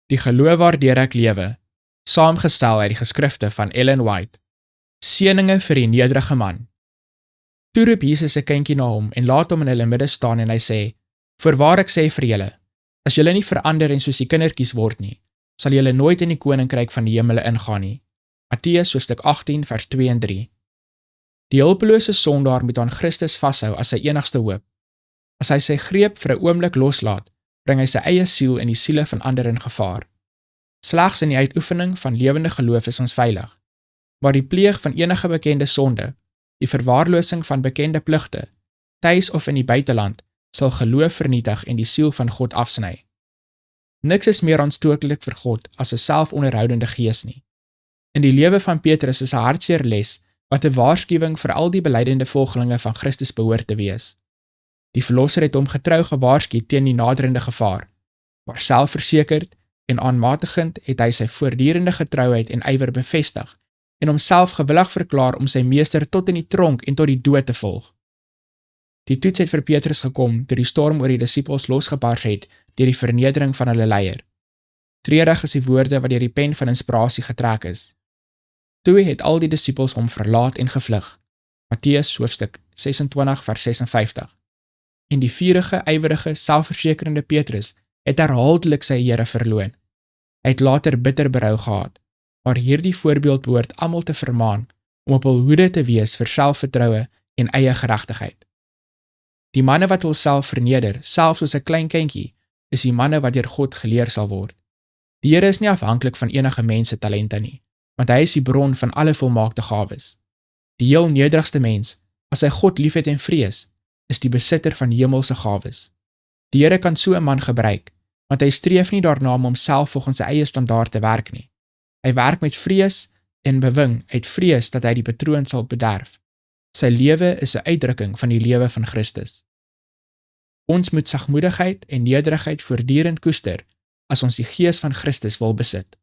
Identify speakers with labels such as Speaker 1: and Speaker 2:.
Speaker 1: Die geloof waardeur ek lewe, saamgestel uit die geskrifte van Ellen White. Seëninge vir die nederige man. Toe roep Jesus 'n kindjie na hom en laat hom in hulle midde staan en hy sê, Voorwaar ek sê vir julle, as julle nie verander en soos die kindertjies word nie, sal julle nooit in die koninkryk van die hemele ingaan nie. Matteus hoofstuk 18 vers 2 en 3. Die hulpelose sondaar moet aan Christus vashou as sy enigste hoop. As hy sy greep vir 'n oomblik loslaat, bring hy sy eie siel en die siele van ander in gevaar. Slegs in die uitoefening van lewende geloof is ons veilig, maar die pleeg van enige bekende sonde, die verwaarlosing van bekende pligte, tuis of in die buiteland, sal geloof vernietig en die siel van God afsny. Niks is meer aanstootlik vir God as 'n selfonderhoudende gees nie. In die lewe van Petrus is 'n hartseer les wat 'n waarskuwing vir al die belydelende volgelinge van Christus behoort te wees. Die Verlosser het hom getrou gewaarsku teen die naderende gevaar, maar selfversekerd en aanmatigend het hy sy voortdurende getrouheid en ywer bevestig en homself gewillig verklaar om sy meester tot in die tronk en tot die dood te volg. Die toets het vir Petrus gekom toe die storm oor die disippels losgebars het deur die vernedering van hulle leier. Treurig is die woorde wat deur die pen van inspirasie getrek is. Toe het al die disippels hom verlaat en gevlug. Matteus hoofstuk 26 vers 56. En die vurige, ywerige, selfversekerende Petrus het herhaaldelik sy Here verloon. Hy het later bitter berou gehad, maar hierdie voorbeeld behoort almal te vermaan om op hul hoede te wees vir selfvertroue en eie geregtigheid. Die manne wat hulself verneder, selfs soos 'n klein kindjie, is die manne wat deur God geleer sal word. Die Here is nie afhanklik van enige mens se talente nie, want hy is die bron van alle volmaakte gawes. Die heel nederigste mens, as hy God liefhet en vrees, is die besitter van hemelse gawes. Die Here kan so 'n man gebruik, want hy streef nie daarna om homself volgens sy eie standaard te werk nie. Hy werk met vrees en bewing uit vrees dat hy die patroon sal bederf. Sy lewe is 'n uitdrukking van die lewe van Christus. Ons moet sagmoedigheid en nederigheid voortdurend koester as ons die gees van Christus wil besit.